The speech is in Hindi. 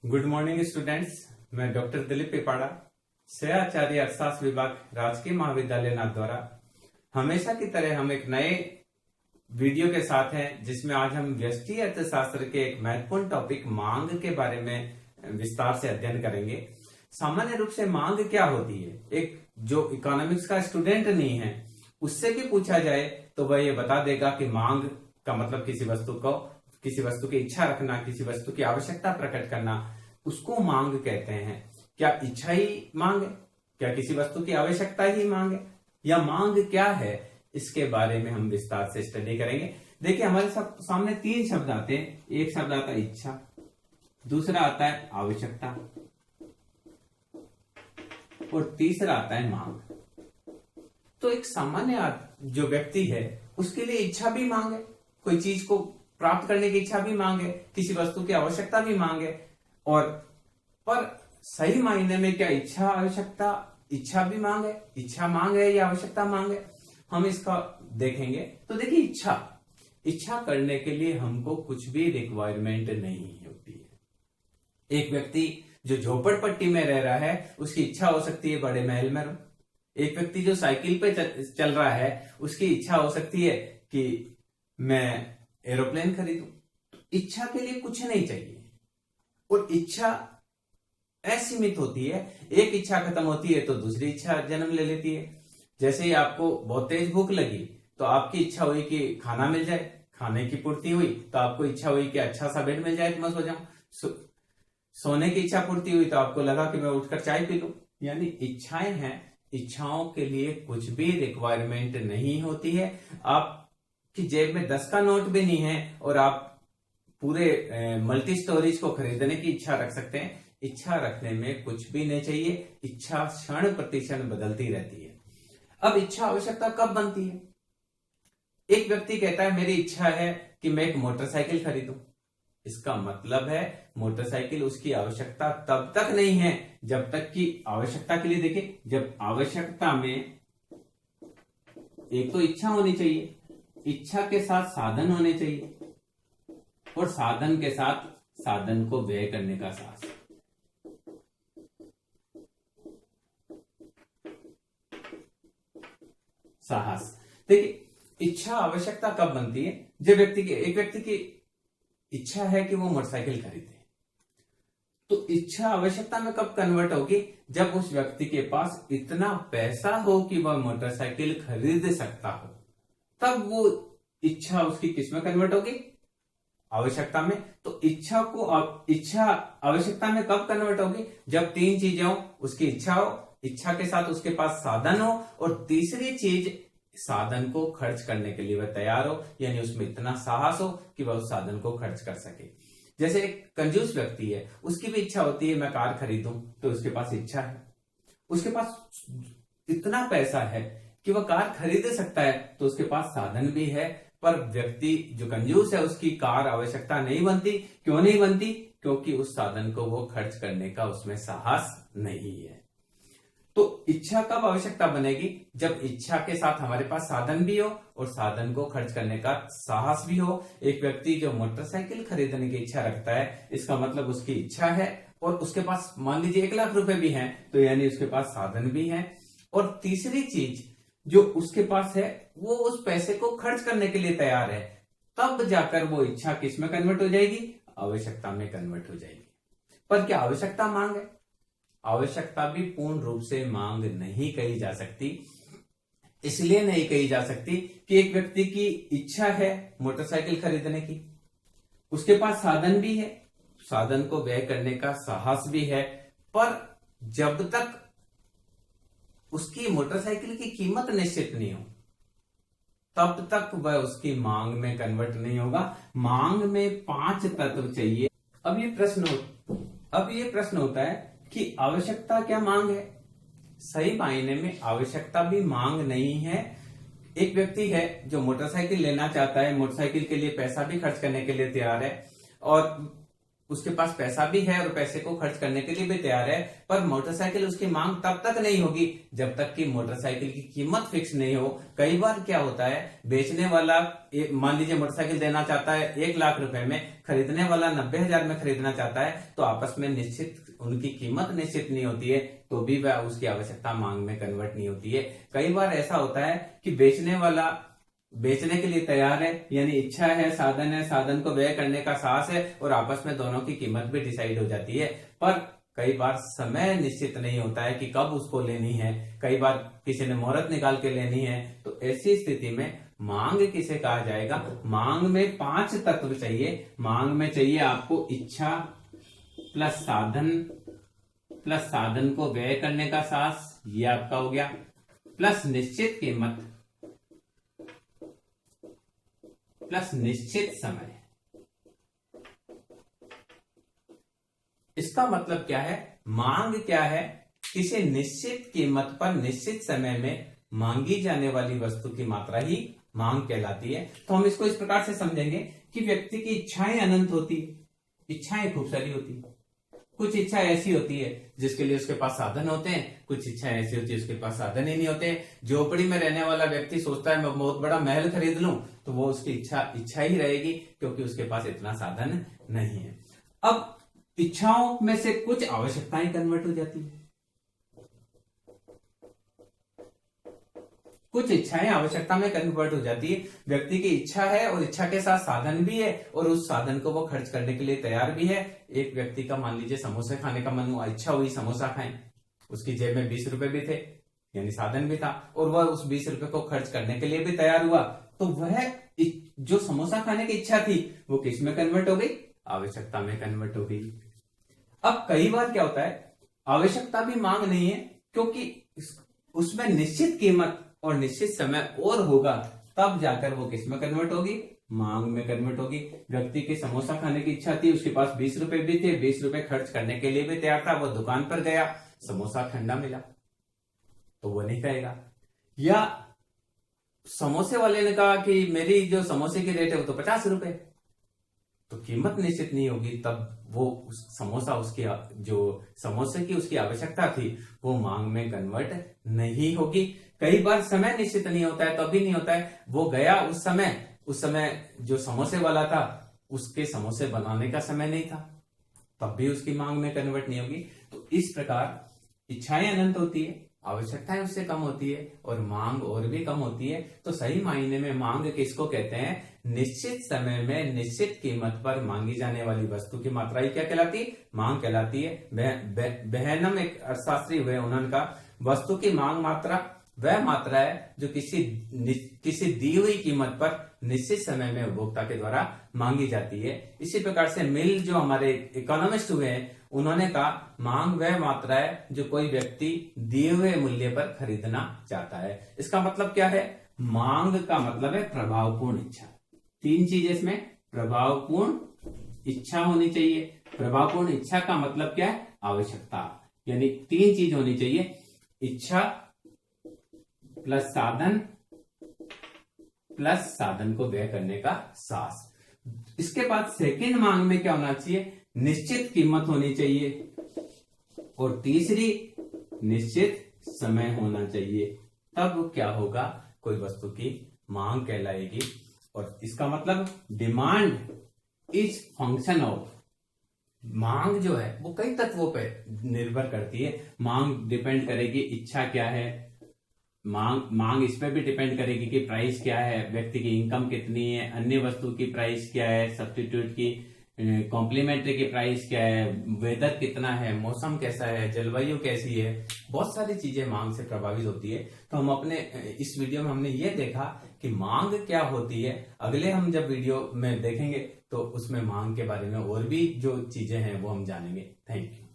Good morning students. मैं डॉक्टर दिलीप पिपाड़ा, सहआचार्य अर्थशास्त्र विभाग, राजकीय महाविद्यालय नाथद्वारा हमेशा की तरह हम एक नए वीडियो के साथ हैं, जिसमें आज हम व्यष्टि अर्थशास्त्र के एक महत्वपूर्ण टॉपिक मांग के बारे में विस्तार से अध्ययन करेंगे। सामान्य रूप से मांग क्या होती है, एक जो इकोनॉमिक्स का स्टूडेंट नहीं है उससे भी पूछा जाए तो वह ये बता देगा कि मांग का मतलब किसी वस्तु की इच्छा रखना, किसी वस्तु की आवश्यकता प्रकट करना, उसको मांग कहते हैं। क्या इच्छा ही मांग है? क्या किसी वस्तु की आवश्यकता ही मांग है? या मांग क्या है, इसके बारे में हम विस्तार से स्टडी करेंगे। देखिए, हमारे सामने तीन शब्द आते हैं। एक शब्द आता है इच्छा, दूसरा आता है आवश्यकता और तीसरा आता है मांग। तो एक सामान्य जो व्यक्ति है उसके लिए इच्छा भी मांग है, कोई चीज को प्राप्त करने की इच्छा भी मांग है, किसी वस्तु की आवश्यकता भी मांग है। और पर सही मायने में क्या इच्छा भी मांग है, इच्छा मांग है या आवश्यकता मांग है, हम इसका देखेंगे। तो देखिए, इच्छा करने के लिए हमको कुछ भी रिक्वायरमेंट नहीं होती है। एक व्यक्ति जो झोपड़पट्टी में रह रहा है उसकी इच्छा हो सकती है बड़े महल में रहूं। एक व्यक्ति जो साइकिल पे चल रहा है उसकी इच्छा हो सकती है कि मैं एरोप्लेन खरीदूं। इच्छा के लिए कुछ नहीं चाहिए और इच्छा असीमित होती है। एक इच्छा खत्म होती है तो दूसरी इच्छा जन्म ले लेती है। जैसे ही आपको बहुत तेज भूख लगी तो आपकी इच्छा हुई कि खाना मिल जाए, खाने की पूर्ति हुई तो आपको इच्छा हुई कि अच्छा सा बेड मिल जाए तो मैं सो जाऊं। सोने की इच्छा पूर्ति हुई तो आपको लगा कि मैं उठकर चाय पी लूं। यानी इच्छाएं हैं, इच्छाओं के लिए कुछ भी रिक्वायरमेंट नहीं होती है। आपकी जेब में 10 का नोट भी नहीं है और आप पूरे मल्टी स्टोरेज को खरीदने की इच्छा रख सकते हैं। इच्छा रखने में कुछ भी नहीं चाहिए। इच्छा क्षण प्रतिक्षण बदलती रहती है। अब इच्छा आवश्यकता कब बनती है? एक व्यक्ति कहता है मेरी इच्छा है कि मैं एक मोटरसाइकिल खरीदूं। इसका मतलब है मोटरसाइकिल उसकी आवश्यकता तब तक नहीं है जब तक कि आवश्यकता के लिए देखिए, जब आवश्यकता में एक तो इच्छा होनी चाहिए, इच्छा के साथ साधन होने चाहिए और साधन के साथ साधन को व्यय करने का साहस। देखिए, इच्छा आवश्यकता कब बनती है? जब एक व्यक्ति की इच्छा है कि वो मोटरसाइकिल खरीदे, तो इच्छा आवश्यकता में कब कन्वर्ट होगी? जब उस व्यक्ति के पास इतना पैसा हो कि वह मोटरसाइकिल खरीद सकता हो, तब वो इच्छा उसकी किस में कन्वर्ट होगी? आवश्यकता में। तो इच्छा आवश्यकता में कब कन्वर्ट होगी? जब तीन चीजें हो, उसकी इच्छा हो, इच्छा के साथ उसके पास साधन हो और तीसरी चीज साधन को खर्च करने के लिए वह तैयार हो, यानी उसमें इतना साहस हो कि वह उस साधन को खर्च कर सके। जैसे एक कंजूस व्यक्ति है, उसकी भी इच्छा होती है मैं कार खरीदूं, तो उसके पास इच्छा है, उसके पास इतना पैसा है कि वह कार खरीद सकता है, तो उसके पास साधन भी है। पर व्यक्ति जो कंजूस है उसकी कार आवश्यकता नहीं बनती। क्यों नहीं बनती? क्योंकि उस साधन को वो खर्च करने का उसमें साहस नहीं है। तो इच्छा कब आवश्यकता बनेगी? जब इच्छा के साथ हमारे पास साधन भी हो और साधन को खर्च करने का साहस भी हो। एक व्यक्ति जो मोटरसाइकिल खरीदने की इच्छा रखता है, इसका मतलब उसकी इच्छा है और उसके पास मान लीजिए 1 लाख रुपए भी हैं, तो यानी उसके पास साधन भी है। और तीसरी चीज जो उसके पास है, वो उस पैसे को खर्च करने के लिए तैयार है। तब जाकर वो इच्छा किस में कन्वर्ट हो जाएगी? आवश्यकता में कन्वर्ट हो जाएगी। पर क्या आवश्यकता मांग है? आवश्यकता भी पूर्ण रूप से मांग नहीं कही जा सकती। इसलिए नहीं कही जा सकती कि एक व्यक्ति की इच्छा है मोटरसाइकिल खरीदने की, उसके पास साधन भी है, साधन को व्यय करने का साहस भी है, पर जब तक उसकी मोटरसाइकिल की कीमत निश्चित नहीं हो तब तक वह उसकी मांग में कन्वर्ट नहीं होगा। मांग में 5 तत्व चाहिए। अब ये प्रश्न होता है कि आवश्यकता क्या मांग है? सही मायने में आवश्यकता भी मांग नहीं है। एक व्यक्ति है जो मोटरसाइकिल लेना चाहता है, मोटरसाइकिल के लिए पैसा भी खर्च करने के लिए तैयार है और उसके पास पैसा भी है और पैसे को खर्च करने के लिए भी तैयार है, पर मोटरसाइकिल उसकी मांग तब तक नहीं होगी जब तक कि मोटरसाइकिल की कीमत फिक्स नहीं हो। कई बार क्या होता है, बेचने वाला मान लीजिए मोटरसाइकिल देना चाहता है 1 लाख रुपए में, खरीदने वाला 90,000 में खरीदना चाहता है, तो आपस में निश्चित उनकी कीमत निश्चित नहीं होती है, तो भी वह उसकी आवश्यकता मांग में कन्वर्ट नहीं होती है। कई बार ऐसा होता है कि बेचने वाला बेचने के लिए तैयार है, यानी इच्छा है, साधन को व्यय करने का साहस है, और आपस में दोनों की कीमत भी डिसाइड हो जाती है। पर कई बार समय निश्चित नहीं होता है कि कब उसको लेनी है, कई बार किसी ने मुहूर्त निकाल के लेनी है। तो ऐसी स्थिति में मांग किसे कहा जाएगा? मांग में 5 तत्व चाहिए। मांग में चाहिए आपको इच्छा प्लस साधन को व्यय करने का साहस, ये आपका हो गया, प्लस निश्चित कीमत प्लस निश्चित समय। इसका मतलब क्या है? मांग क्या है? किसी निश्चित कीमत पर निश्चित समय में मांगी जाने वाली वस्तु की मात्रा ही मांग कहलाती है। तो हम इसको इस प्रकार से समझेंगे कि व्यक्ति की इच्छाएं अनंत होती है, इच्छाएं खूब सारी होती है। कुछ इच्छा ऐसी होती है जिसके लिए उसके पास साधन होते हैं, कुछ इच्छा ऐसी होती है उसके पास साधन ही नहीं होते। झोपड़ी में रहने वाला व्यक्ति सोचता है मैं बहुत बड़ा महल खरीद लूं, तो वो उसकी इच्छा ही रहेगी, क्योंकि उसके पास इतना साधन नहीं है। अब इच्छाओं में से कुछ आवश्यकताएं कन्वर्ट हो जाती है, कुछ इच्छाएं आवश्यकता में कन्वर्ट हो जाती है। व्यक्ति की इच्छा है और इच्छा के साथ साधन भी है, और उस साधन को वो खर्च करने के लिए तैयार भी है। एक व्यक्ति का मान लीजिए समोसे खाने का मन हुआ, इच्छा हुई समोसा खाएं, उसकी जेब में 20 रुपए भी थे, यानी साधन भी था, और वह उस 20 रुपए को खर्च करने के लिए भी तैयार हुआ। तो वह जो समोसा खाने की इच्छा थी वो किस में कन्वर्ट हो गई? आवश्यकता में कन्वर्ट हो गई। अब कई बार क्या होता है, आवश्यकता भी मांग नहीं है, क्योंकि उसमें निश्चित कीमत और निश्चित समय और होगा, तब जाकर वो किस में कन्वर्ट होगी? मांग में कन्वर्ट होगी। व्यक्ति की समोसा खाने की इच्छा थी, उसके पास 20 रुपए भी थे, 20 रुपए खर्च करने के लिए भी तैयार था, वो दुकान पर गया, समोसा ठंडा मिला, तो वो नहीं खाएगा। या समोसे वाले ने कहा कि मेरी जो समोसे की रेट है वो तो 50 रुपए, तो कीमत निश्चित नहीं होगी, तब वो समोसे की उसकी आवश्यकता थी वो मांग में कन्वर्ट नहीं होगी। कई बार समय निश्चित नहीं होता है, तब भी नहीं होता है, वो गया उस समय जो समोसे वाला था उसके समोसे बनाने का समय नहीं था, तब भी उसकी मांग में कन्वर्ट नहीं होगी। तो इस प्रकार इच्छाएं अनंत होती है, आवश्यकताएं उससे कम होती है, और मांग और भी कम होती है। तो सही मायने में मांग किसको कहते हैं? निश्चित समय में निश्चित कीमत पर मांगी जाने वाली वस्तु की मात्रा ही क्या कहलाती? मांग कहलाती है। बहनम एक अर्थशास्त्री हुए, उन्होंने कहा वस्तु की मांग मात्रा वह मात्रा है जो किसी दी हुई कीमत पर निश्चित समय में उपभोक्ता के द्वारा मांगी जाती है। इसी प्रकार से मिल जो हमारे इकोनॉमिस्ट हुए हैं, उन्होंने कहा मांग वह मात्रा है जो कोई व्यक्ति दिए हुए मूल्य पर खरीदना चाहता है। इसका मतलब क्या है? मांग का मतलब है प्रभावपूर्ण इच्छा। 3 चीज इसमें, प्रभावपूर्ण इच्छा होनी चाहिए। प्रभावपूर्ण इच्छा का मतलब क्या है? आवश्यकता, यानी 3 चीज होनी चाहिए, इच्छा प्लस साधन को व्यय करने का साहस। इसके बाद सेकंड मांग में क्या होना चाहिए? निश्चित कीमत होनी चाहिए, और तीसरी निश्चित समय होना चाहिए। तब क्या होगा? कोई वस्तु की मांग कहलाएगी। और इसका मतलब डिमांड इज फंक्शन ऑफ, मांग जो है वो कई तत्वों पर निर्भर करती है। मांग डिपेंड करेगी इच्छा क्या है, मांग इस पे भी डिपेंड करेगी कि प्राइस क्या है, व्यक्ति की इनकम कितनी है, अन्य वस्तु की प्राइस क्या है, सब्स्टिट्यूट की कॉम्प्लीमेंट्री की प्राइस क्या है, वेदर कितना है, मौसम कैसा है, जलवायु कैसी है, बहुत सारी चीजें मांग से प्रभावित होती है। तो हम अपने इस वीडियो में हमने ये देखा कि मांग क्या होती है। अगले हम जब वीडियो में देखेंगे तो उसमें मांग के बारे में और भी जो चीजें हैं वो हम जानेंगे। Thank you.